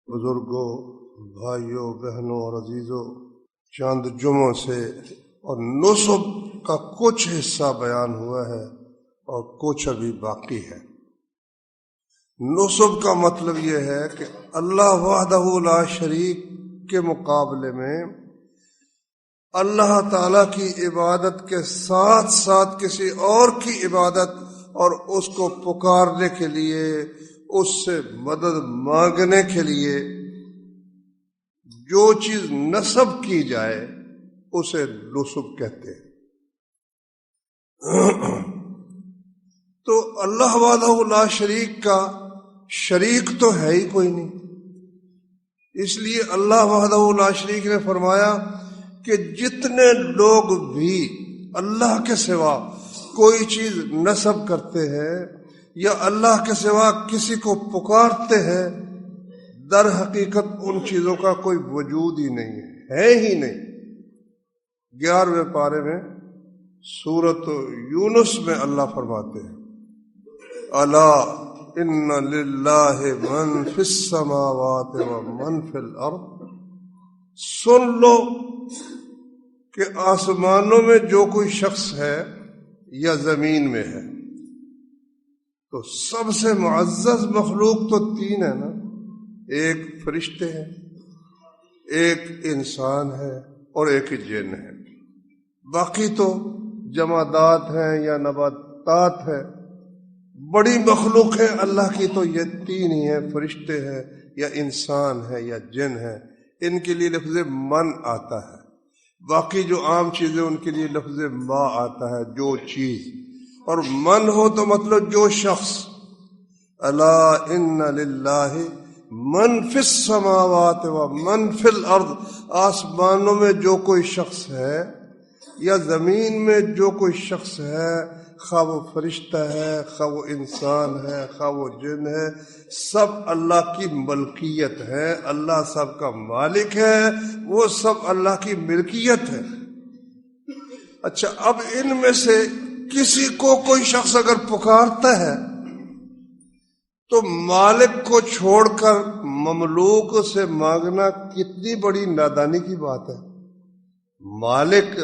بزرگوں، بھائیوں، بہنوں اور عزیزوں، چند جمعوں سے اور نصب کا کچھ حصہ بیان ہوا ہے اور کچھ ابھی باقی ہے۔ نصب کا مطلب یہ ہے کہ اللہ وحدہ لا شریک کے مقابلے میں اللہ تعالیٰ کی عبادت کے ساتھ ساتھ کسی اور کی عبادت اور اس کو پکارنے کے لیے، اس سے مدد مانگنے کے لیے جو چیز نصب کی جائے اسے نصب کہتے ہیں۔ تو اللہ وحدہ لا شریک کا شریک تو ہے ہی کوئی نہیں، اس لیے اللہ وحدہ لا شریک نے فرمایا کہ جتنے لوگ بھی اللہ کے سوا کوئی چیز نصب کرتے ہیں یا اللہ کے سوا کسی کو پکارتے ہیں، در حقیقت ان چیزوں کا کوئی وجود ہی نہیں ہے ہی نہیں۔ 11ویں پارے میں سورۃ یونس میں اللہ فرماتے ہیں، الا ان للہ من فی السماوات و من فی الارض، سن لو کہ آسمانوں میں جو کوئی شخص ہے یا زمین میں ہے، تو سب سے معزز مخلوق تو 3 ہے نا، ایک فرشتے ہیں، ایک انسان ہے اور ایک جن ہے۔ باقی تو جمادات ہیں یا نباتات ہیں، بڑی مخلوق ہے اللہ کی تو یہ 3 ہی ہیں، فرشتے ہیں یا انسان ہے یا جن ہے۔ ان کے لیے لفظ من آتا ہے، باقی جو عام چیزیں ان کے لیے لفظ ما آتا ہے، جو چیز۔ اور من ہو تو مطلب جو شخص، الا ان للہ من فی السماوات و من فی الارض، آسمانوں میں جو کوئی شخص ہے یا زمین میں جو کوئی شخص ہے، خواہ وہ فرشتہ ہے، خواہ وہ انسان ہے، خواہ وہ جن ہے، سب اللہ کی ملکیت ہے، اللہ سب کا مالک ہے، وہ سب اللہ کی ملکیت ہے۔ اچھا، اب ان میں سے کسی کو کوئی شخص اگر پکارتا ہے تو مالک کو چھوڑ کر مملوک سے مانگنا کتنی بڑی نادانی کی بات ہے۔ مالک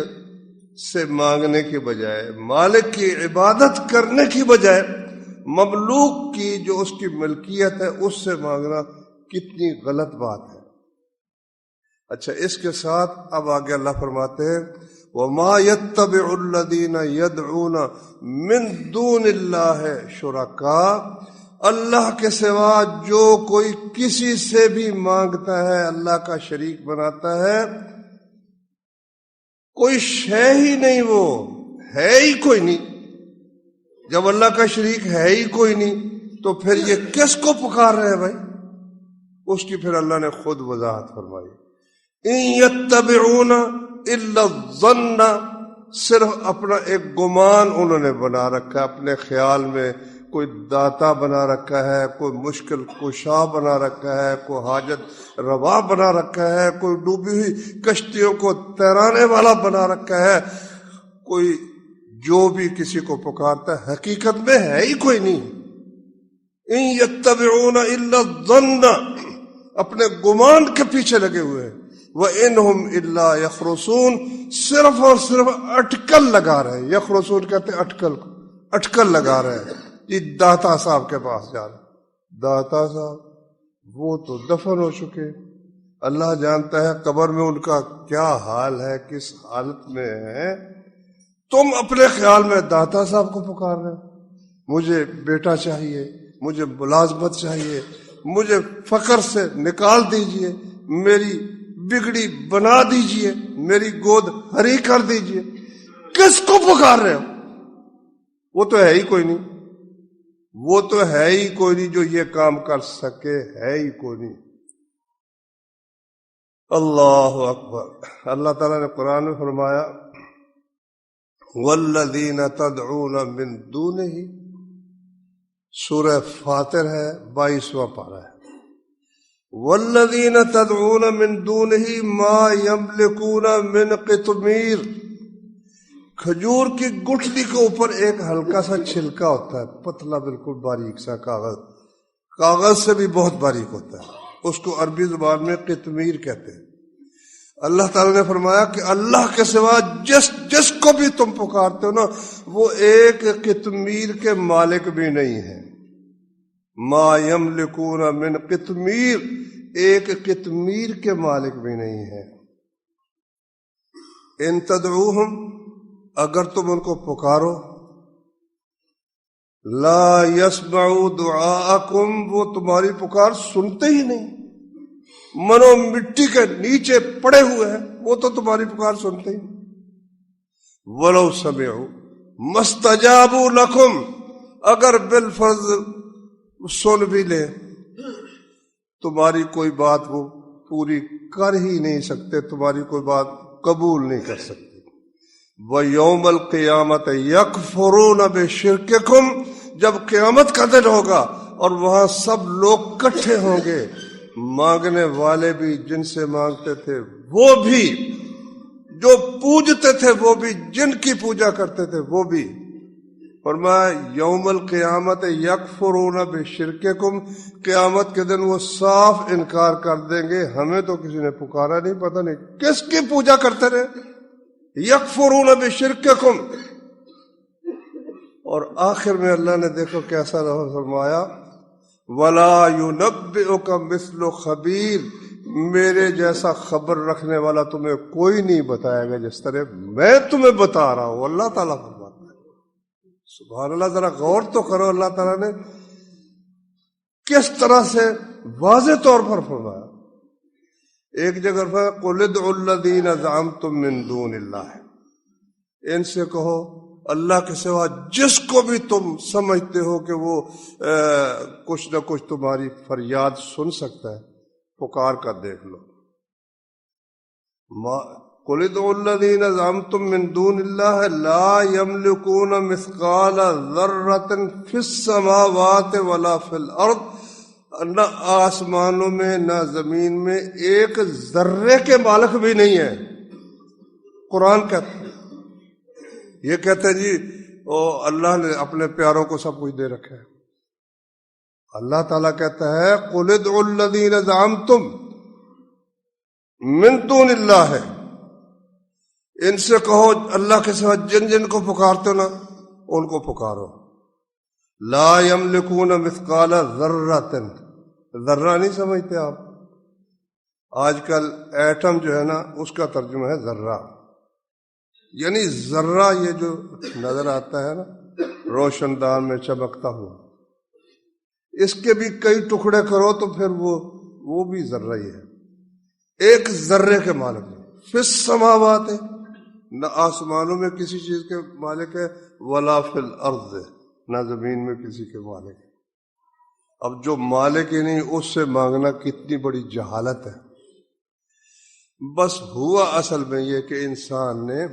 سے مانگنے کے بجائے، مالک کی عبادت کرنے کی بجائے مملوک کی جو اس کی ملکیت ہے اس سے مانگنا کتنی غلط بات ہے۔ اچھا، اس کے ساتھ اب آگے اللہ فرماتے ہیں، وَمَا يَتَّبِعُ الَّذِينَ يَدْعُونَ مِن دُونِ اللَّهِ شُرَكَاءَ، اللہ کے سوا جو کوئی کسی سے بھی مانگتا ہے، اللہ کا شریک بناتا ہے، کوئی شے ہی نہیں، وہ ہے ہی کوئی نہیں۔ جب اللہ کا شریک ہے ہی کوئی نہیں تو پھر یہ کس کو پکار رہے ہیں بھائی؟ اس کی پھر اللہ نے خود وضاحت فرمائی، ان یتبعون الا الظن، صرف اپنا ایک گمان انہوں نے بنا رکھا ہے، اپنے خیال میں کوئی داتا بنا رکھا ہے، کوئی مشکل کشا بنا رکھا ہے، کوئی حاجت روا بنا رکھا ہے، کوئی ڈوبی ہوئی کشتیوں کو تیرانے والا بنا رکھا ہے، کوئی جو بھی کسی کو پکارتا ہے حقیقت میں ہے ہی کوئی نہیں۔ ان یتبعون الا الظن، اپنے گمان کے پیچھے لگے ہوئے ہیں، وَإِنْهُمْ إِلَّا يَخْرُصُونَ، صرف اور صرف اٹکل لگا رہے ہیں۔ یخرصون کہتے ہیں اٹکل کو، اٹکل لگا رہے ہیں۔ یہ داتا صاحب کے پاس جا رہے ہیں، داتا صاحب وہ تو دفن ہو چکے، اللہ جانتا ہے قبر میں ان کا کیا حال ہے، کس حالت میں ہے۔ تم اپنے خیال میں داتا صاحب کو پکار رہے ہو، مجھے بیٹا چاہیے، مجھے ملازمت چاہیے، مجھے فقر سے نکال دیجئے، میری بگڑی بنا دیجئے، میری گود ہری کر دیجئے۔ کس کو پکار رہے ہو؟ وہ تو ہے ہی کوئی نہیں، وہ تو ہے ہی کوئی نہیں جو یہ کام کر سکے، ہے ہی کوئی نہیں۔ اللہ اکبر۔ اللہ تعالیٰ نے قرآن میں فرمایا، والذین تدعون من دونہ، سورہ فاطر ہے، 22واں پارہ ہے، والذین تدعون من دونہ ما یملکون من قطمیر، کھجور کی گٹھلی کے اوپر ایک ہلکا سا چھلکا ہوتا ہے، پتلا بالکل باریک سا کاغذ سے بھی بہت باریک ہوتا ہے، اس کو عربی زبان میں قطمیر کہتے ہیں۔ اللہ تعالیٰ نے فرمایا کہ اللہ کے سوا جس کو بھی تم پکارتے ہو نا، وہ ایک قطمیر کے مالک بھی نہیں ہے۔ ما یملکون من قطمیر، ایک قطمیر کے مالک بھی نہیں ہے۔ ان تدعوہم، اگر تم ان کو پکارو، لا یسمعوا دعاءکم، وہ تمہاری پکار سنتے ہی نہیں۔ منو مٹی کے نیچے پڑے ہوئے ہیں، وہ تو تمہاری پکار سنتے ہی۔ ولو سمعوا مستجابوا لکم، اگر بالفرض سن بھی لے، تمہاری کوئی بات وہ پوری کر ہی نہیں سکتے، تمہاری کوئی بات قبول نہیں کر سکتے۔ وَيَوْمَ الْقِيَامَةِ يَكْفُرُونَ بِشِرْكِكُمْ، جب قیامت کا دن ہوگا اور وہاں سب لوگ کٹھے ہوں گے، مانگنے والے بھی، جن سے مانگتے تھے وہ بھی، جو پوجتے تھے وہ بھی، جن کی پوجا کرتے تھے وہ بھی۔ فرمایا یوم القیامت یکفرون بشرککم، قیامت کے دن وہ صاف انکار کر دیں گے، ہمیں تو کسی نے پکارا نہیں، پتہ نہیں کس کی پوجا کرتے رہے۔ یکفرون بشرککم، اور آخر میں اللہ نے دیکھو کیسا فرمایا، ولا ينبئک مثل خبیر، میرے جیسا خبر رکھنے والا تمہیں کوئی نہیں بتائے گا جس طرح میں تمہیں بتا رہا ہوں۔ اللہ تعالیٰ فرماتا ہے، سبحان اللہ، ذرا غور تو کرو، اللہ تعالیٰ نے کس طرح سے واضح طور پر فرمایا۔ ایک جگہ فرمایا قل ادعوا الذین زعمتم من دون اللہ، ان سے کہو اللہ کے سوا جس کو بھی تم سمجھتے ہو کہ وہ کچھ نہ کچھ تمہاری فریاد سن سکتا ہے، پکار کر دیکھ لو۔ قل ادعوا الذین زعمتم من دون اللہ لا یملکون مثقال ذرۃ فی السماوات ولا فی الارض، نہ آسمانوں میں نہ زمین میں ایک ذرے کے مالک بھی نہیں ہے۔ قرآن کہتا ہے، یہ کہتے ہیں جی اللہ نے اپنے پیاروں کو سب کچھ دے رکھا ہے۔ اللہ تعالیٰ کہتا ہے قل ادعوا الذین زعمتم من دون اللہ، ان سے کہو اللہ کے سوا جن جن کو پکارتے ہو نا ان کو پکارو۔ لا یملکون مثقال ذرۃ، ذرہ نہیں سمجھتے آپ؟ آج کل ایٹم جو ہے نا اس کا ترجمہ ہے ذرہ، یعنی ذرہ یہ جو نظر آتا ہے نا روشن دان میں چمکتا ہوا، اس کے بھی کئی ٹکڑے کرو تو پھر وہ بھی ذرہ ہی ہے، ایک ذرے کے مالک ہے۔ فی السماوات، نہ آسمانوں میں کسی چیز کے مالک ہے، ولا فی الارض، نہ زمین میں کسی کے مالک ہے۔ اب جو مالک ہی نہیں اس سے مانگنا کتنی بڑی جہالت ہے۔ بس ہوا اصل میں یہ کہ انسان نے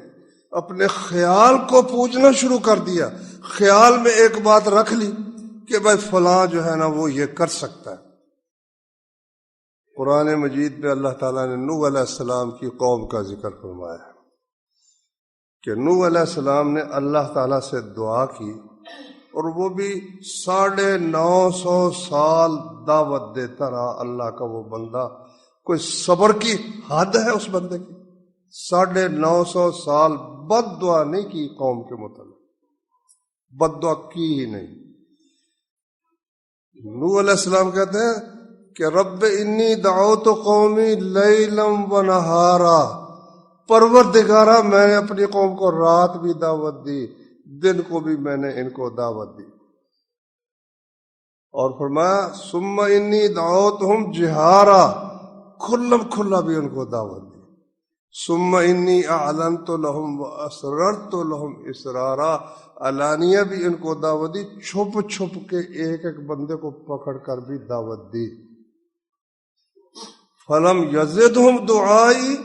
اپنے خیال کو پوجنا شروع کر دیا، خیال میں ایک بات رکھ لی کہ بھائی فلاں جو ہے نا وہ یہ کر سکتا ہے۔ قرآن مجید میں اللہ تعالیٰ نے نوح علیہ السلام کی قوم کا ذکر فرمایا ہے کہ نوح علیہ السلام نے اللہ تعالیٰ سے دعا کی، اور وہ بھی 950 سال دعوت دیتا رہا اللہ کا وہ بندہ۔ کوئی صبر کی حد ہے اس بندے کی؟ 950 سال بد دعا نہیں کی قوم کے متعلق، بد دعا کی ہی نہیں۔ نوح علیہ السلام کہتے ہیں کہ رب انی دعوت قومی لیلا و نہارا، پروردگارا میں نے اپنی قوم کو رات بھی دعوت دی، دن کو بھی میں نے ان کو دعوت دی۔ اور فرمایا ثم انی دعوتہم جہارا، کھلا بھی ان کو دعوت دی۔ ثم انی اعلنت لہم واسررت لہم اسرارا، علانیہ بھی ان کو دعوت دی، چھپ چھپ کے ایک ایک بندے کو پکڑ کر بھی دعوت دی۔ فلم یزدہم دعائی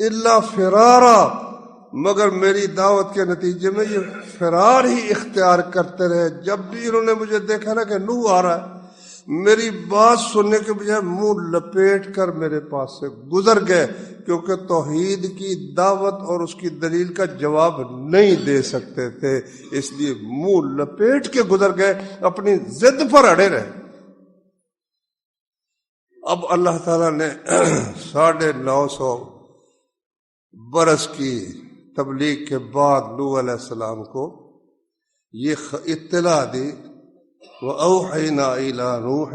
الا فرارا، مگر میری دعوت کے نتیجے میں یہ فرار ہی اختیار کرتے رہے۔ جب بھی انہوں نے مجھے دیکھا نا کہ نوح آ رہا ہے، میری بات سننے کے بجائے منہ لپیٹ کر میرے پاس سے گزر گئے، کیونکہ توحید کی دعوت اور اس کی دلیل کا جواب نہیں دے سکتے تھے، اس لیے منہ لپیٹ کے گزر گئے، اپنی ضد پر اڑے رہے۔ اب اللہ تعالیٰ نے 950 برس کی تبلیغ کے بعد نوح علیہ السلام کو یہ اطلاع دی، وَأَوْحَيْنَا إِلَىٰ نُوحٍ،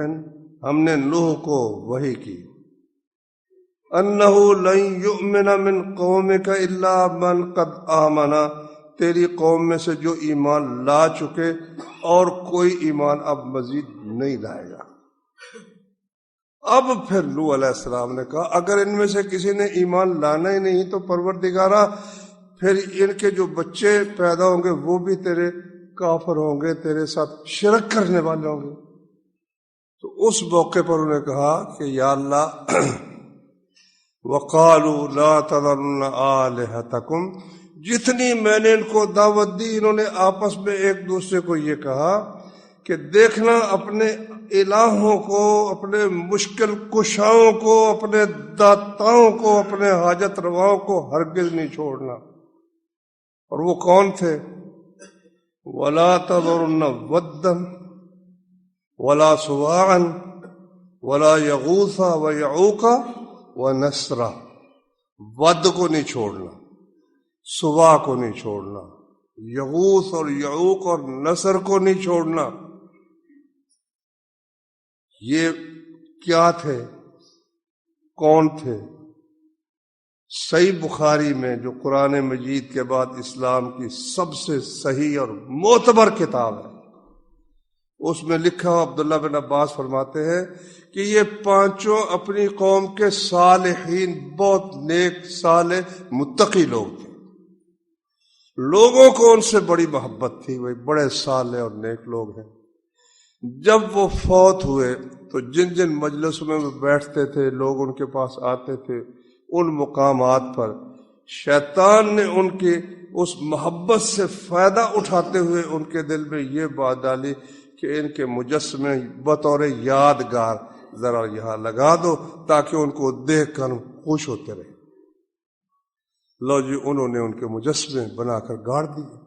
ہم نے نوح کو وحی کی، أَنَّهُ لَن يُؤْمِنَ مِن قَوْمِكَ إِلَّا مَن قَدْ آمَنَ، تیری قوم میں سے جو ایمان لا چکے اور کوئی ایمان اب مزید نہیں لائے گا۔ اب پھر نوح علیہ السلام نے کہا اگر ان میں سے کسی نے ایمان لانا ہی نہیں تو پروردگارا پھر ان کے جو بچے پیدا ہوں گے وہ بھی تیرے کافر ہوں گے، تیرے ساتھ شرک کرنے والے ہوں گے۔ تو اس موقع پر انہوں نے کہا کہ یا اللہ وَقَالُوا لَا تَذَرُنَّ آلِهَتَكُمْ، جتنی میں نے ان کو دعوت دی انہوں نے آپس میں ایک دوسرے کو یہ کہا کہ دیکھنا اپنے الہوں کو، اپنے مشکل کشاؤں کو، اپنے داتاؤں کو، اپنے حاجت رواؤں کو ہرگز نہیں چھوڑنا۔ اور وہ کون تھے؟ وَلَا تَذَرُنَّ وَدًّا وَلَا سُوَاعًا وَلَا يَغُوثَ وَيَعُوقَ وَنَسْرًا، ود کو نہیں چھوڑنا، سوا کو نہیں چھوڑنا، یغوث اور یعوق اور نصر کو نہیں چھوڑنا۔ یہ کیا تھے؟ کون تھے؟ صحیح بخاری میں جو قرآن مجید کے بعد اسلام کی سب سے صحیح اور معتبر کتاب ہے، اس میں لکھا ہوا عبداللہ بن عباس فرماتے ہیں کہ یہ پانچوں اپنی قوم کے صالحین، بہت نیک صالح متقی لوگ تھے، لوگوں کو ان سے بڑی محبت تھی، وہ بڑے صالح اور نیک لوگ ہیں۔ جب وہ فوت ہوئے تو جن جن مجلسوں میں وہ بیٹھتے تھے، لوگ ان کے پاس آتے تھے، ان مقامات پر شیطان نے ان کی اس محبت سے فائدہ اٹھاتے ہوئے ان کے دل میں یہ بات ڈالی کہ ان کے مجسمے بطور یادگار ذرا یہاں لگا دو تاکہ ان کو دیکھ کر خوش ہوتے رہے۔ لو جی، انہوں نے ان کے مجسمے بنا کر گاڑ دیے۔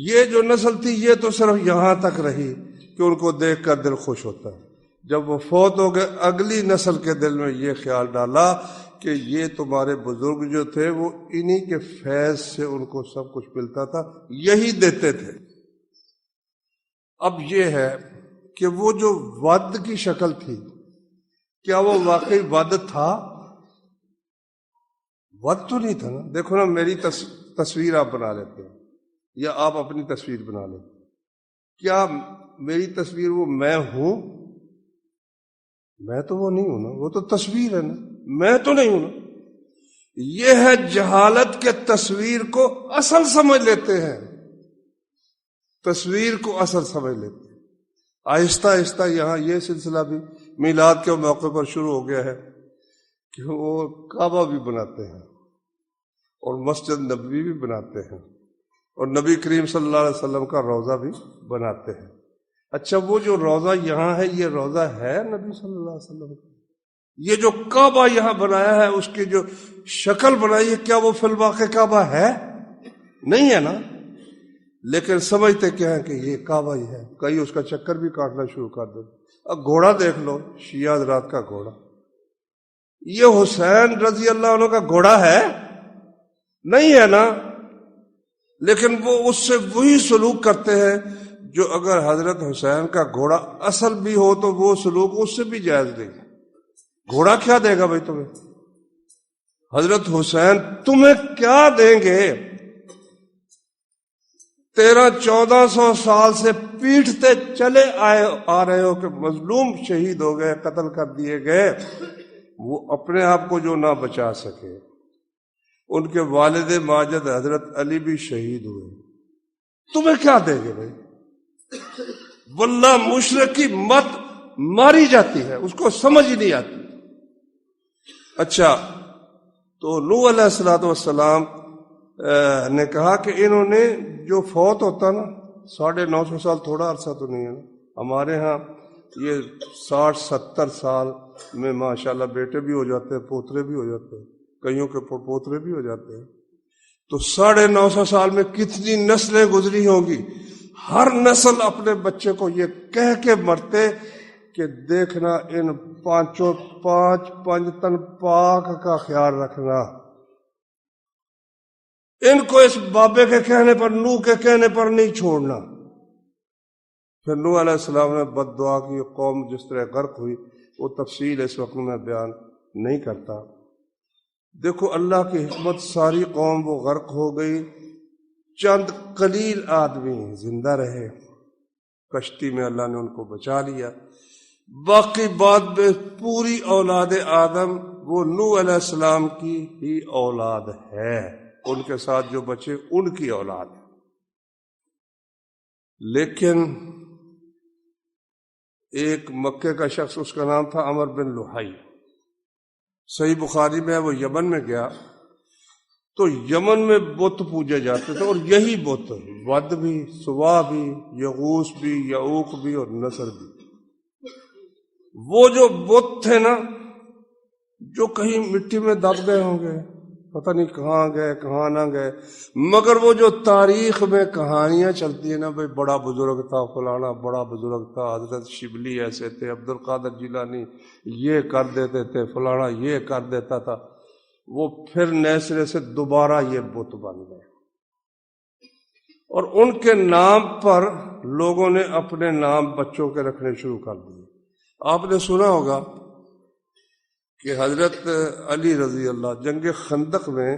یہ جو نسل تھی یہ تو صرف یہاں تک رہی کہ ان کو دیکھ کر دل خوش ہوتا ہے۔ جب وہ فوت ہو گئے اگلی نسل کے دل میں یہ خیال ڈالا کہ یہ تمہارے بزرگ جو تھے وہ انہی کے فیض سے ان کو سب کچھ ملتا تھا، یہی دیتے تھے۔ اب یہ ہے کہ وہ جو ود کی شکل تھی، کیا وہ واقعی ود تھا؟ ود تو نہیں تھا نا۔ دیکھو نا، میری تصویر آپ بنا لیتے ہیں یا آپ اپنی تصویر بنا لیں، کیا میری تصویر وہ میں ہوں؟ میں تو وہ نہیں ہوں نا، وہ تو تصویر ہے نا، میں تو نہیں ہوں نا۔ یہ ہے جہالت کے تصویر کو اصل سمجھ لیتے ہیں، تصویر کو اصل سمجھ لیتے ہیں۔ آہستہ آہستہ یہاں یہ سلسلہ بھی میلاد کے موقع پر شروع ہو گیا ہے کہ وہ کعبہ بھی بناتے ہیں اور مسجد نبوی بھی بناتے ہیں اور نبی کریم صلی اللہ علیہ وسلم کا روضہ بھی بناتے ہیں۔ اچھا، وہ جو روضہ یہاں ہے یہ روضہ ہے نبی صلی اللہ علیہ وسلم کا؟ یہ جو کعبہ یہاں بنایا ہے اس کی جو شکل بنائی ہے کیا وہ فی الواقع کعبہ ہے؟ نہیں ہے نا، لیکن سمجھتے کیا ہے کہ یہ کعبہ ہی ہے۔ کئی اس کا چکر بھی کاٹنا شروع کر دو۔ اب گھوڑا دیکھ لو، شیعہ حضرات کا گھوڑا، یہ حسین رضی اللہ عنہ کا گھوڑا ہے؟ نہیں ہے نا، لیکن وہ اس سے وہی سلوک کرتے ہیں جو اگر حضرت حسین کا گھوڑا اصل بھی ہو تو وہ سلوک اس سے بھی جائز نہیں۔ گھوڑا کیا دے گا بھائی تمہیں؟ حضرت حسین تمہیں کیا دیں گے؟ 1300-1400 سال سے پیٹتے چلے آ رہے ہو کہ مظلوم شہید ہو گئے، قتل کر دیے گئے، وہ اپنے آپ کو جو نہ بچا سکے۔ ان کے والد ماجد حضرت علی بھی شہید ہوئے، تمہیں کیا دیں گے بھائی؟ واللہ مشرک کی مت ماری جاتی ہے، اس کو سمجھ ہی نہیں آتی۔ اچھا، تو نوح علیہ السلام نے کہا کہ انہوں نے جو فوت ہوتا نا 950 سال تھوڑا عرصہ تو نہیں ہے نا، ہمارے ہاں یہ 60-70 سال میں ماشاءاللہ بیٹے بھی ہو جاتے ہیں، پوترے بھی ہو جاتے ہیں، کئیوں کے پوترے بھی ہو جاتے ہیں۔ تو 950 سال میں کتنی نسلیں گزری ہوں گی، ہر نسل اپنے بچے کو یہ کہہ کے مرتے کہ دیکھنا ان پانچ تن پاک کا خیال رکھنا، ان کو اس بابے کے کہنے پر، نوح کے کہنے پر نہیں چھوڑنا۔ پھر نوح علیہ السلام نے بد دعا کی، قوم جس طرح غرق ہوئی، وہ تفصیل اس وقت میں بیان نہیں کرتا۔ دیکھو اللہ کی حکمت، ساری قوم وہ غرق ہو گئی، چند قلیل آدمی زندہ رہے، کشتی میں اللہ نے ان کو بچا لیا۔ باقی بعد میں پوری اولاد آدم وہ نوح علیہ السلام کی ہی اولاد ہے، ان کے ساتھ جو بچے ان کی اولاد ہے۔ لیکن ایک مکے کا شخص، اس کا نام تھا عمر بن لحی، صحیح بخاری میں ہے، وہ یمن میں گیا تو یمن میں بت پوجے جاتے تھے، اور یہی بت، ود بھی، سوا بھی، یغوث بھی، یعوق بھی اور نصر بھی، وہ جو بت تھے نا، جو کہیں مٹی میں دب گئے ہوں گے، پتہ نہیں کہاں گئے کہاں نہ گئے، مگر وہ جو تاریخ میں کہانیاں چلتی ہیں نا، بھئی بڑا بزرگ تھا فلانا، بڑا بزرگ تھا، حضرت شبلی ایسے تھے، عبد القادر جیلانی یہ کر دیتے تھے، فلانا یہ کر دیتا تھا، وہ پھر نئے سرے سے دوبارہ یہ بت بن گئے، اور ان کے نام پر لوگوں نے اپنے نام بچوں کے رکھنے شروع کر دیے۔ آپ نے سنا ہوگا کہ حضرت علی رضی اللہ جنگ خندق میں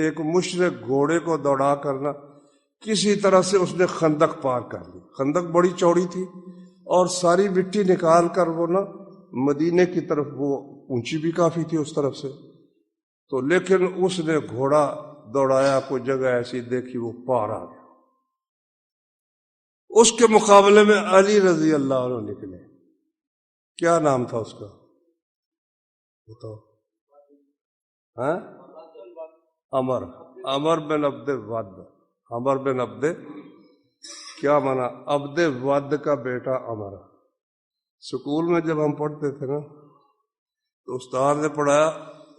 ایک مشرک گھوڑے کو دوڑا کرنا، کسی طرح سے اس نے خندق پار کر لی۔ خندق بڑی چوڑی تھی اور ساری مٹی نکال کر وہ نا مدینے کی طرف، وہ اونچی بھی کافی تھی اس طرف سے، تو لیکن اس نے گھوڑا دوڑایا، کوئی جگہ ایسی دیکھی وہ پار آ گیا۔ اس کے مقابلے میں علی رضی اللہ عنہ نکلے۔ کیا نام تھا اس کا؟ بتاؤ۔ ہاں؟ عمر بن عبد ود۔ عمر بن عبد، کیا مانا؟ عبد ود کا بیٹا عمر۔ سکول میں جب ہم پڑھتے تھے نا تو استاد نے پڑھایا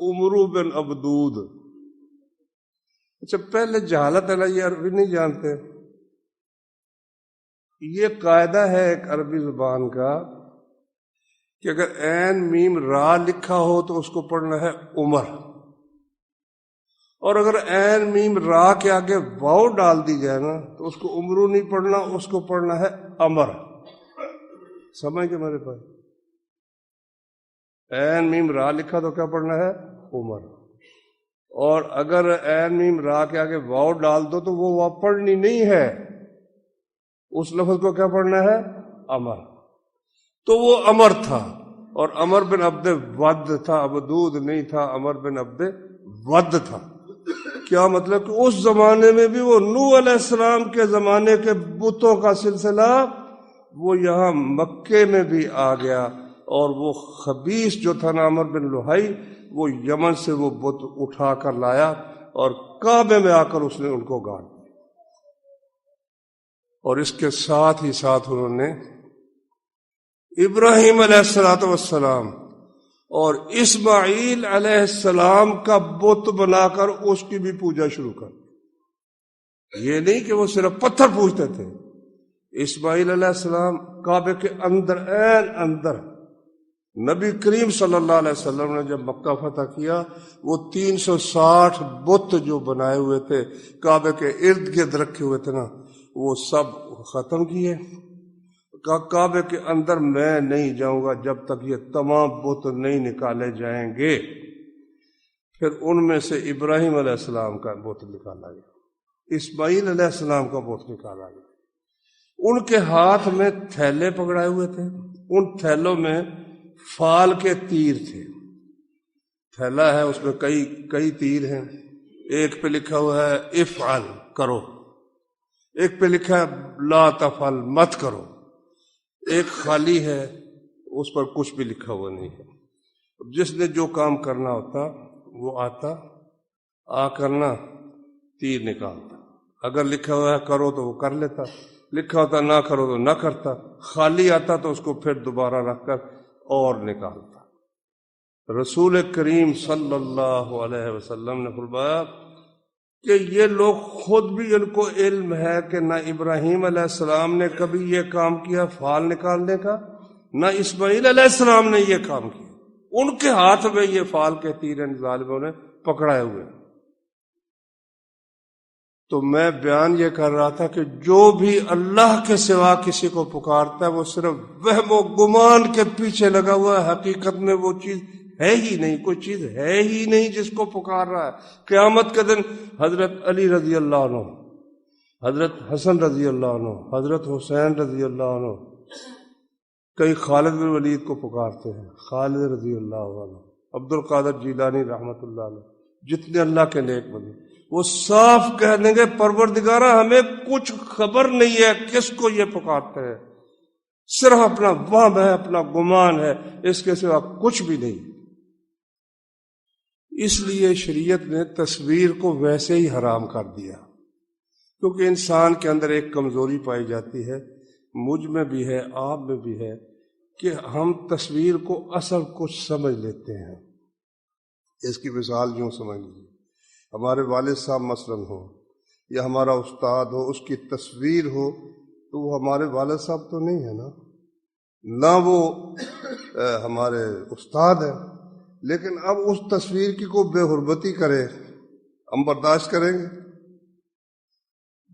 عمرو بن عبدود۔ اچھا پہلے جہالت ہے نا، یہ عربی نہیں جانتے۔ یہ قاعدہ ہے ایک عربی زبان کا کہ اگر عین میم را لکھا ہو تو اس کو پڑھنا ہے عمر، اور اگر عین میم را کے آگے واو ڈال دی جائے نا تو اس کو عمرو نہیں پڑھنا، اس کو پڑھنا ہے عمر۔ سمجھ گئے میرے بھائی؟ عین میم را لکھا تو کیا پڑھنا ہے؟ عمر، اور اگر عین میم را کے آگے واو ڈال دو تو وہ واو پڑھنی نہیں ہے، اس لفظ کو کیا پڑھنا ہے؟ عمر۔ تو وہ عمر تھا، اور عمر بن عبد ود تھا، عبدود نہیں تھا، عمر بن عبد ود تھا۔ کیا مطلب کہ اس زمانے میں بھی وہ نوح علیہ السلام کے زمانے کے بتوں کا سلسلہ وہ یہاں مکے میں بھی آ گیا، اور وہ خبیث جو تھا نا عمر بن لحی، وہ یمن سے وہ بت اٹھا کر لایا اور کعبے میں آ کر اس نے ان کو گاڑ دیا، اور اس کے ساتھ ہی ساتھ انہوں نے ابراہیم علیہ السلام اور اسماعیل علیہ السلام کا بت بنا کر اس کی بھی پوجا شروع کر دی۔ یہ نہیں کہ وہ صرف پتھر پوجتے تھے، اسماعیل علیہ السلام کعبے کے اندر، عین اندر، نبی کریم صلی اللہ علیہ وسلم نے جب مکہ فتح کیا، وہ 360 بت جو بنائے ہوئے تھے کعبے کے ارد گرد رکھے ہوئے تھے نا، وہ سب ختم کیے۔ کعبے کے اندر میں نہیں جاؤں گا جب تک یہ تمام بت نہیں نکالے جائیں گے۔ پھر ان میں سے ابراہیم علیہ السلام کا بت نکالا گیا، اسماعیل علیہ السلام کا بت نکالا گیا۔ ان کے ہاتھ میں تھیلے پکڑائے ہوئے تھے، ان تھیلوں میں فال کے تیر تھے۔ تھیلا ہے، اس میں کئی تیر ہیں، ایک پہ لکھا ہوا ہے افعل، کرو، ایک پہ لکھا ہے لا تفعل، مت کرو، ایک خالی ہے، اس پر کچھ بھی لکھا ہوا نہیں ہے۔ جس نے جو کام کرنا ہوتا وہ آتا، آ کرنا تیر نکالتا، اگر لکھا ہوا ہے کرو تو وہ کر لیتا، لکھا ہوتا نہ کرو تو نہ کرتا، خالی آتا تو اس کو پھر دوبارہ رکھ کر اور نکالتا۔ رسول کریم صلی اللہ علیہ وسلم نے فرمایا کہ یہ لوگ خود بھی ان کو علم ہے کہ نہ ابراہیم علیہ السلام نے کبھی یہ کام کیا فال نکالنے کا، نہ اسماعیل علیہ السلام نے یہ کام کیا، ان کے ہاتھ میں یہ فال کے تیر ان ظالموں نے پکڑائے ہوئے۔ تو میں بیان یہ کر رہا تھا کہ جو بھی اللہ کے سوا کسی کو پکارتا ہے وہ صرف وہم و گمان کے پیچھے لگا ہوا ہے، حقیقت میں وہ چیز ہے ہی نہیں، کوئی چیز ہے ہی نہیں جس کو پکار رہا ہے۔ قیامت کے دن حضرت علی رضی اللہ عنہ، حضرت حسن رضی اللہ عنہ، حضرت حسین رضی اللہ عنہ، کئی خالد بن ولید کو پکارتے ہیں، خالد رضی اللہ عنہ، عبد القادر جیلانی رحمۃ اللہ علیہ، جتنے اللہ کے نیک بندے، وہ صاف کہہ دیں گے پروردگارہ ہمیں کچھ خبر نہیں ہے کس کو یہ پکارتے ہیں، صرف اپنا وہم ہے، اپنا گمان ہے، اس کے سوا کچھ بھی نہیں۔ اس لیے شریعت نے تصویر کو ویسے ہی حرام کر دیا، کیونکہ انسان کے اندر ایک کمزوری پائی جاتی ہے، مجھ میں بھی ہے، آپ میں بھی ہے، کہ ہم تصویر کو اصل کچھ سمجھ لیتے ہیں۔ اس کی مثال یوں سمجھ لیجیے، ہمارے والد صاحب مثلاً ہو یا ہمارا استاد ہو، اس کی تصویر ہو تو وہ ہمارے والد صاحب تو نہیں ہے نا، نہ وہ ہمارے استاد ہیں، لیکن اب اس تصویر کی کوئی بے حرمتی کرے ہم برداشت کریں گے؟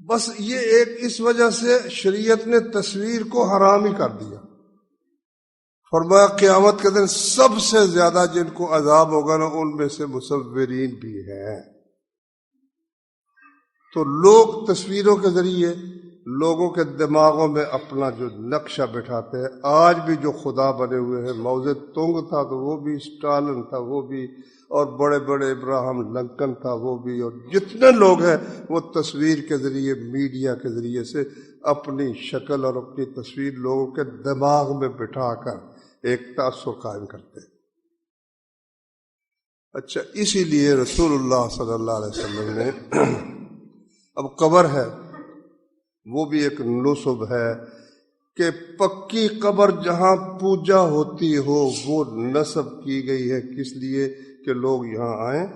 بس یہ ایک اس وجہ سے شریعت نے تصویر کو حرام ہی کر دیا۔ فرمایا قیامت کے دن سب سے زیادہ جن کو عذاب ہوگا نا ان میں سے مصورین بھی ہیں۔ تو لوگ تصویروں کے ذریعے لوگوں کے دماغوں میں اپنا جو نقشہ بٹھاتے ہیں۔ آج بھی جو خدا بنے ہوئے ہیں، موزے تنگ تھا تو وہ بھی، اسٹالن تھا وہ بھی، اور بڑے بڑے ابراہم لنکن تھا وہ بھی، اور جتنے لوگ ہیں وہ تصویر کے ذریعے، میڈیا کے ذریعے سے اپنی شکل اور اپنی تصویر لوگوں کے دماغ میں بٹھا کر ایک تاثر قائم کرتے ہیں۔ اچھا، اسی لیے رسول اللہ صلی اللہ علیہ وسلم نے اب قبر ہے، وہ بھی ایک نصب ہے کہ پکی قبر جہاں پوجا ہوتی ہو وہ نصب کی گئی ہے، کس لیے کہ لوگ یہاں آئیں۔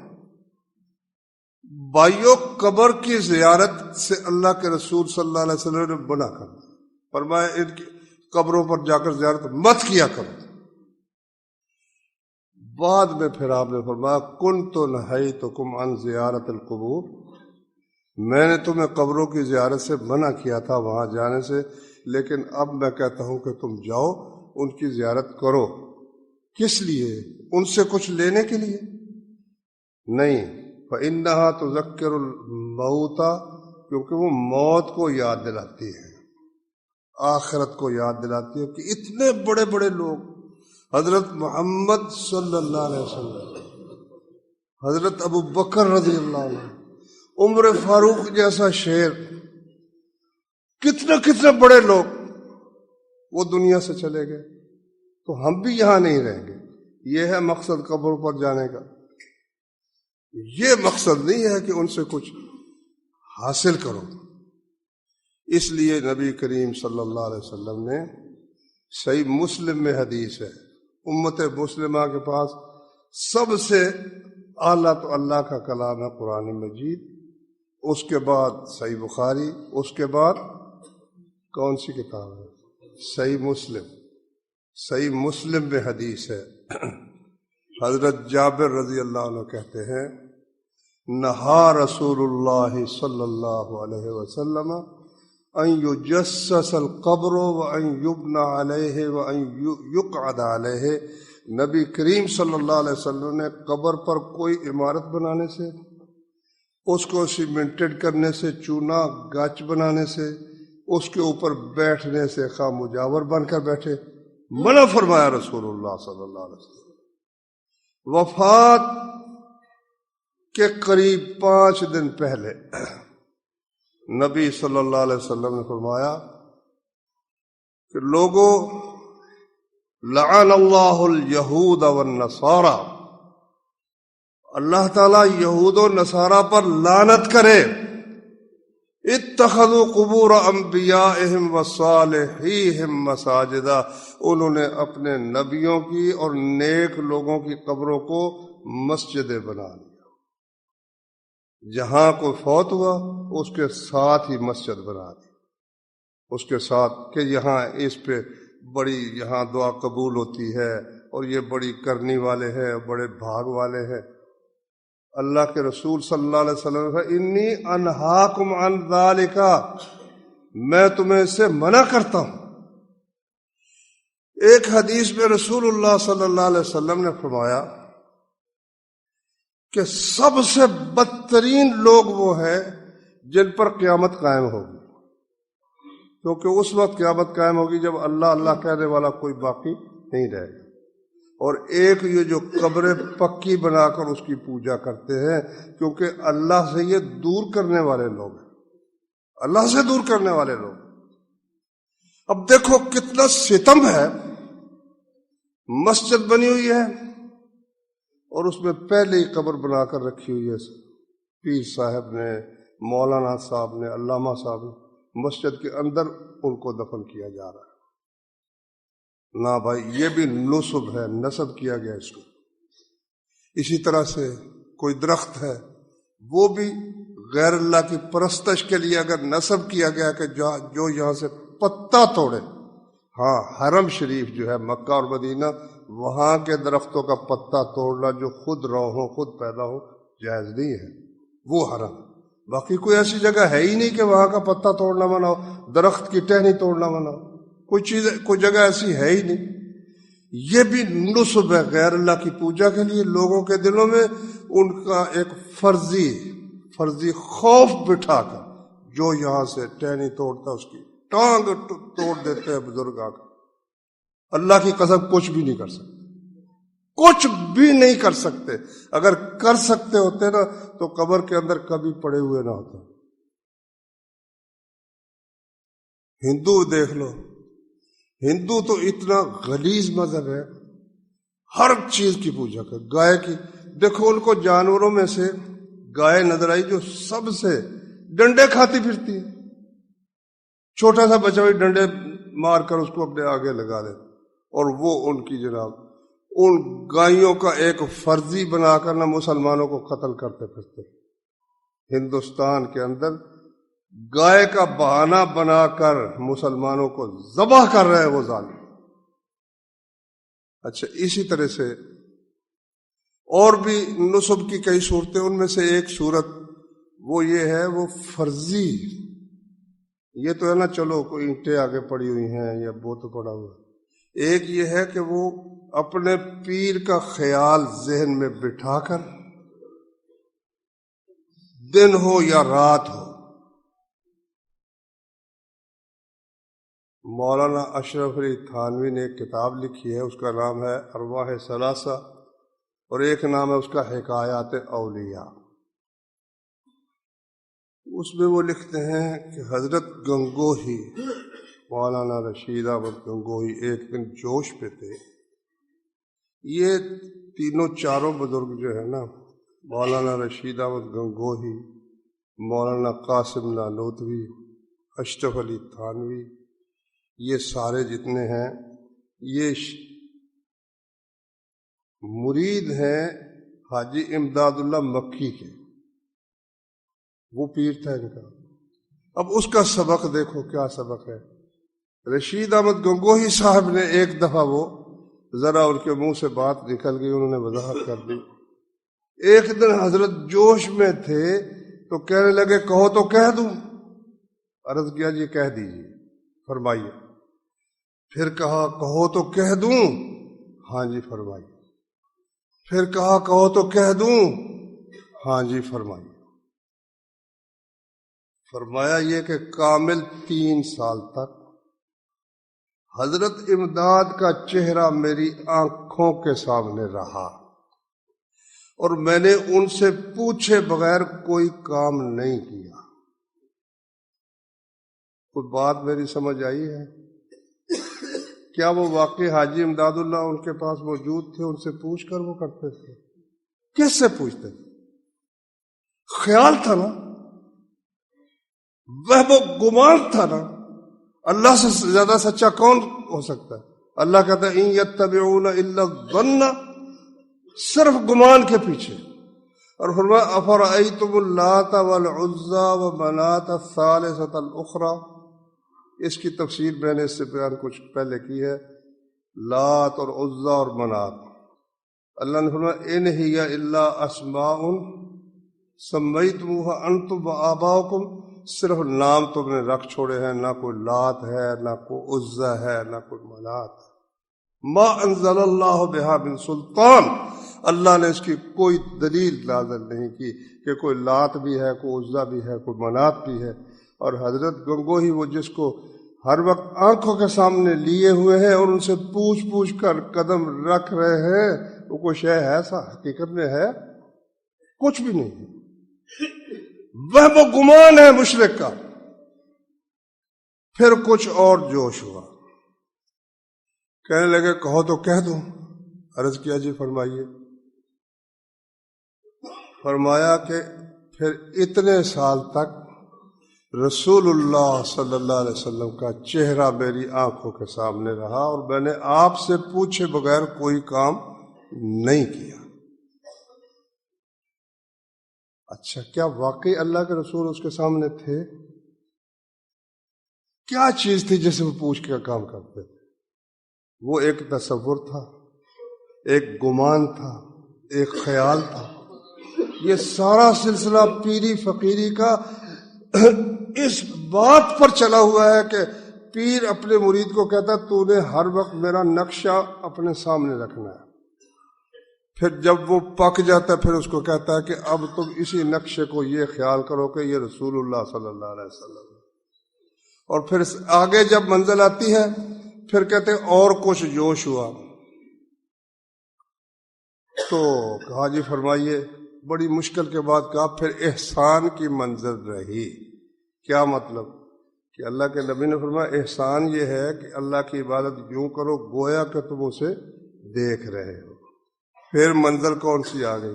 بائیو قبر کی زیارت سے اللہ کے رسول صلی اللہ علیہ وسلم نے منع کر دیا، فرمایا ان کی قبروں پر جا کر زیارت مت کیا کرو۔ بعد میں پھر آپ نے فرمایا کنت نہیتکم عن زیارت القبور، میں نے تمہیں قبروں کی زیارت سے منع کیا تھا، وہاں جانے سے، لیکن اب میں کہتا ہوں کہ تم جاؤ ان کی زیارت کرو۔ کس لیے؟ ان سے کچھ لینے کے لیے نہیں، فإنها تذکر الموت، کیونکہ وہ موت کو یاد دلاتی ہے، آخرت کو یاد دلاتی ہے کہ اتنے بڑے بڑے لوگ، حضرت محمد صلی اللہ علیہ وسلم، حضرت ابو بکر رضی اللہ عنہ، عمر فاروق جیسا شیر، کتنے بڑے لوگ وہ دنیا سے چلے گئے، تو ہم بھی یہاں نہیں رہیں گے۔ یہ ہے مقصد قبروں پر جانے کا، یہ مقصد نہیں ہے کہ ان سے کچھ حاصل کرو۔ اس لیے نبی کریم صلی اللہ علیہ وسلم نے، صحیح مسلم میں حدیث ہے، امت مسلمہ کے پاس سب سے اعلیٰ تو اللہ کا کلام ہے قرآن مجید، اس کے بعد صحیح بخاری، اس کے بعد کون سی کتاب ہے؟ صحیح مسلم۔ صحیح مسلم میں حدیث ہے، حضرت جابر رضی اللہ عنہ کہتے ہیں نہا رسول اللہ صلی اللہ علیہ وسلم ان یجسس القبر وان یبنى علیہ وان یقعد علیہ، نبی کریم صلی اللہ علیہ وسلم نے قبر پر کوئی عمارت بنانے سے، اس کو سیمنٹڈ کرنے سے، چونا گاچ بنانے سے، اس کے اوپر بیٹھنے سے خواہ مجاور بن کر بیٹھے، منع فرمایا رسول اللہ صلی اللہ علیہ وسلم۔ وفات کے قریب 5 دن پہلے نبی صلی اللہ علیہ وسلم نے فرمایا کہ لوگوں، لعن اللہ الیہود والنصارى، اللہ تعالیٰ یہود و نصارہ پر لعنت کرے، اتخذوا قبور انبیائہم وصالحیہم مساجدا، انہوں نے اپنے نبیوں کی اور نیک لوگوں کی قبروں کو مسجدیں بنا لیا، جہاں کوئی فوت ہوا اس کے ساتھ ہی مسجد بنا دی، اس کے ساتھ کہ یہاں اس پہ بڑی یہاں دعا قبول ہوتی ہے اور یہ بڑی کرنی والے ہیں، بڑے بھاگ والے ہیں۔ اللہ کے رسول صلی اللہ علیہ وسلم نے انی انہاکم عن ذالک، میں تمہیں اس سے منع کرتا ہوں۔ ایک حدیث میں رسول اللہ صلی اللہ علیہ وسلم نے فرمایا کہ سب سے بدترین لوگ وہ ہیں جن پر قیامت قائم ہوگی، کیونکہ اس وقت قیامت قائم ہوگی جب اللہ اللہ کہنے والا کوئی باقی نہیں رہے گا۔ اور ایک یہ جو قبریں پکی بنا کر اس کی پوجا کرتے ہیں، کیونکہ اللہ سے یہ دور کرنے والے لوگ ہیں، اللہ سے دور کرنے والے لوگ۔ اب دیکھو کتنا ستم ہے، مسجد بنی ہوئی ہے اور اس میں پہلے ہی قبر بنا کر رکھی ہوئی ہے، پیر صاحب نے، مولانا صاحب نے، علامہ صاحب نے، مسجد کے اندر ان کو دفن کیا جا رہا ہے۔ نہ بھائی، یہ بھی نصب ہے، نصب کیا گیا اس کو۔ اسی طرح سے کوئی درخت ہے، وہ بھی غیر اللہ کی پرستش کے لیے اگر نصب کیا گیا کہ جو یہاں سے پتا توڑے، ہاں حرم شریف جو ہے مکہ اور مدینہ، وہاں کے درختوں کا پتا توڑنا جو خود رو ہو، خود پیدا ہو، جائز نہیں ہے، وہ حرم۔ باقی کوئی ایسی جگہ ہے ہی نہیں کہ وہاں کا پتا توڑنا منع ہو، درخت کی ٹہنی توڑنا منع ہو، کوئی جگہ ایسی ہے ہی نہیں۔ یہ بھی نصب ہے غیر اللہ کی پوجا کے لیے، لوگوں کے دلوں میں ان کا ایک فرضی خوف بٹھا کر، جو یہاں سے ٹہنی توڑتا اس کی ٹانگ توڑ دیتے ہیں بزرگ آ کر۔ اللہ کی قسم کچھ بھی نہیں کر سکتے، کچھ بھی نہیں کر سکتے۔ اگر کر سکتے ہوتے نا تو قبر کے اندر کبھی پڑے ہوئے نہ ہوتے۔ ہندو دیکھ لو، ہندو تو اتنا غلیظ مذہب ہے، ہر چیز کی پوجا کر، گائے کی دیکھو، ان کو جانوروں میں سے گائے نظر آئی جو سب سے ڈنڈے کھاتی پھرتی ہے، چھوٹا سا بچہ بھی ڈنڈے مار کر اس کو اپنے آگے لگا دے، اور وہ ان کی جناب ان گائیوں کا ایک فرضی بنا کر نہ مسلمانوں کو قتل کرتے پھرتے۔ ہندوستان کے اندر گائے کا بہانہ بنا کر مسلمانوں کو ذبح کر رہے ہیں وہ ظالم۔ اچھا، اسی طرح سے اور بھی نصب کی کئی صورتیں، ان میں سے ایک صورت وہ یہ ہے، وہ فرضی، یہ تو ہے نا، چلو کوئی اینٹیں آگے پڑی ہوئی ہیں یا بت پڑا ہوا ہے۔ ایک یہ ہے کہ وہ اپنے پیر کا خیال ذہن میں بٹھا کر، دن ہو یا رات ہو، مولانا اشرف علی تھانوی نے ایک کتاب لکھی ہے، اس کا نام ہے ارواح ثلاثہ، اور ایک نام ہے اس کا حکایات اولیاء۔ اس میں وہ لکھتے ہیں کہ حضرت گنگوہی، مولانا رشید احمد گنگوہی ایک دن جوش پہ تھے۔ یہ تینوں چاروں بزرگ جو ہے نا، مولانا رشید احمد گنگوہی، مولانا قاسم نانوتوی، اشرف علی تھانوی، یہ سارے جتنے ہیں یہ مرید ہیں حاجی امداد اللہ مکی کے، وہ پیر تھا ان کا۔ اب اس کا سبق دیکھو کیا سبق ہے۔ رشید احمد گنگوہی صاحب نے ایک دفعہ، وہ ذرا ان کے منہ سے بات نکل گئی، انہوں نے وضاحت کر دی۔ ایک دن حضرت جوش میں تھے تو کہنے لگے کہو تو کہہ دوں۔ عرض کیا جی کہہ دیجیے، فرمائیے۔ پھر کہا کہو تو کہہ دوں؟ ہاں جی فرمائیے۔ پھر کہا کہو تو کہہ دوں؟ ہاں جی فرمائیے۔ فرمایا یہ کہ کامل 3 سال تک حضرت امداد کا چہرہ میری آنکھوں کے سامنے رہا، اور میں نے ان سے پوچھے بغیر کوئی کام نہیں کیا۔ کوئی بات میری سمجھ آئی ہے؟ کیا وہ واقعی حاجی امداد اللہ ان کے پاس موجود تھے؟ ان سے پوچھ کر وہ کرتے تھے؟ کس سے پوچھتے تھے؟ خیال تھا نا، وہم و گمان تھا نا۔ اللہ سے زیادہ سچا کون ہو سکتا ہے؟ اللہ کہتا ہے ان یتبعون الا الظن، صرف گمان کے پیچھے۔ اور فرمایا افرأیتم اللات والعزی ومناة الثالثة الاخرى، اس کی تفسیر میں نے اس سے بیان کچھ پہلے کی ہے، لات اور عزا اور منات۔ اللہ نے فرمایا ان ہی الا اسماء سمیتموها انتم وآباؤکم، صرف نام تم نے رکھ چھوڑے ہیں، نہ کوئی لات ہے، نہ کوئی عزا ہے، نہ کوئی منات ہے۔ ما انزل اللہ بہا من سلطان، اللہ نے اس کی کوئی دلیل نازل نہیں کی کہ کوئی لات بھی ہے، کوئی عزا بھی ہے، کوئی منات بھی ہے۔ اور حضرت گنگوہی وہ جس کو ہر وقت آنکھوں کے سامنے لیے ہوئے ہیں اور ان سے پوچھ پوچھ کر قدم رکھ رہے ہیں، وہ کوئی شے ہے ایسا؟ حقیقت میں ہے کچھ بھی نہیں ہے، وہم و گمان ہے مشرک کا۔ پھر کچھ اور جوش ہوا، کہنے لگے کہو تو کہہ دوں۔ عرض کیا جی فرمائیے۔ فرمایا کہ پھر اتنے سال تک رسول اللہ صلی اللہ علیہ وسلم کا چہرہ میری آنکھوں کے سامنے رہا اور میں نے آپ سے پوچھے بغیر کوئی کام نہیں کیا۔ اچھا، کیا واقعی اللہ کے رسول اس کے سامنے تھے؟ کیا چیز تھی جسے وہ پوچھ کے کام کرتے تھے؟ وہ ایک تصور تھا، ایک گمان تھا، ایک خیال تھا۔ یہ سارا سلسلہ پیری فقیری کا اس بات پر چلا ہوا ہے کہ پیر اپنے مرید کو کہتا ہے تو نے ہر وقت میرا نقشہ اپنے سامنے رکھنا ہے۔ پھر جب وہ پک جاتا ہے پھر اس کو کہتا ہے کہ اب تم اسی نقشے کو یہ خیال کرو کہ یہ رسول اللہ صلی اللہ علیہ وسلم۔ اور پھر آگے جب منزل آتی ہے پھر کہتے ہیں اور کچھ جوش ہوا، تو کہا جی فرمائیے۔ بڑی مشکل کے بعد کہا پھر احسان کی منزل رہی۔ کیا مطلب؟ کہ اللہ کے نبی نے فرمایا احسان یہ ہے کہ اللہ کی عبادت یوں کرو گویا کہ تم اسے دیکھ رہے ہو۔ پھر منزل کون سی آ گئی؟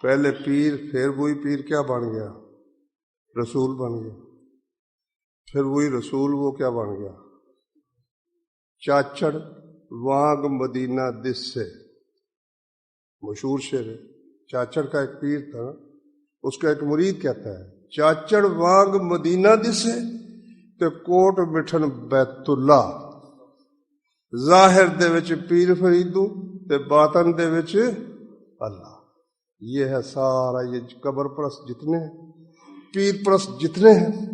پہلے پیر، پھر وہی پیر کیا بن گیا؟ رسول بن گیا۔ پھر وہی رسول وہ کیا بن گیا؟ چاچڑ وانگ مدینہ دس سے، مشہور شعر ہے۔ چاچڑ کا ایک پیر تھا، اس کا ایک مرید کہتا ہے چاچڑ وانگ مدینہ دسے تے کوٹ مٹھن بیت اللہ، ظاہر دے وچ پیر فریدو تے باطن دے وچ اللہ۔ یہ ہے سارا، یہ قبر پرست جتنے ہیں، پیر پرست جتنے ہیں،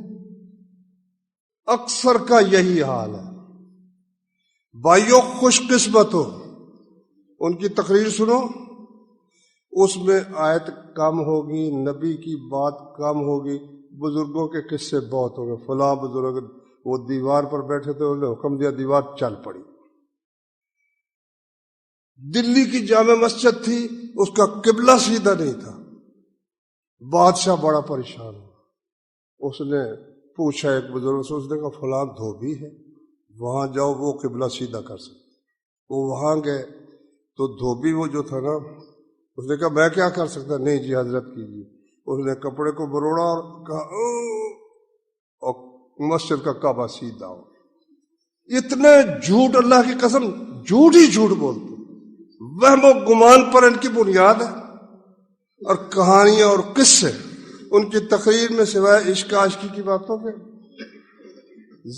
اکثر کا یہی حال ہے۔ بھائیو خوش قسمت ہو، ان کی تقریر سنو، اس میں آیت کم ہوگی، نبی کی بات کم ہوگی، بزرگوں کے قصے بہت ہوں گے۔ فلاں بزرگ وہ دیوار پر بیٹھے تھے، انہوں نے حکم دیا، دیوار چل پڑی۔ دلی کی جامع مسجد تھی، اس کا قبلہ سیدھا نہیں تھا، بادشاہ بڑا پریشان ہوا۔ اس نے پوچھا ایک بزرگ سے، اس نے کہا فلاں دھوبی ہے، وہاں جاؤ، وہ قبلہ سیدھا کر سکتے۔ وہ وہاں گئے تو دھوبی وہ جو تھا نا، اس نے کہا میں کیا کر سکتا؟ نہیں جی حضرت کیجیے۔ اس نے کپڑے کو بروڑا اور کہا اور مسجد کا کعبہ سیدھا ہو۔ اتنے جھوٹ، اللہ کی قسم جھوٹ ہی جھوٹ بولتے، وہم و گمان پر ان کی بنیاد ہے۔ اور کہانیاں اور قصے ان کی تقریر میں سوائے عشق عاشقی کی باتوں کے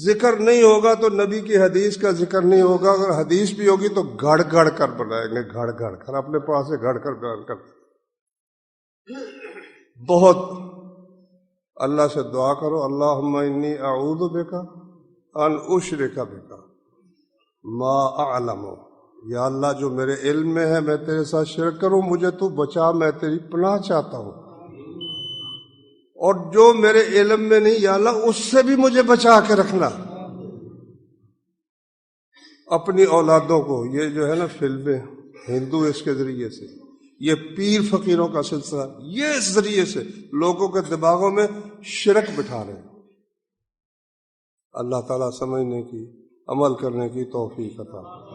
ذکر نہیں ہوگا، تو نبی کی حدیث کا ذکر نہیں ہوگا۔ اگر حدیث بھی ہوگی تو گھڑ گھڑ کر بنائیں گے، گھڑ گھڑ کر، اپنے پاس سے گھڑ کر بیان کر۔ بہت اللہ سے دعا کرو، اللہم انی اعوذ بک ان اشرک بک ما اعلم، یا اللہ جو میرے علم میں ہے میں تیرے ساتھ شرک کروں، مجھے تو بچا، میں تیری پناہ چاہتا ہوں۔ اور جو میرے علم میں نہیں، یا اللہ اس سے بھی مجھے بچا کے رکھنا۔ اپنی اولادوں کو، یہ جو ہے نا فلمیں ہندو اس کے ذریعے سے، یہ پیر فقیروں کا سلسلہ، یہ اس ذریعے سے لوگوں کے دماغوں میں شرک بٹھا رہے ہیں۔ اللہ تعالیٰ سمجھنے کی، عمل کرنے کی توفیق عطا۔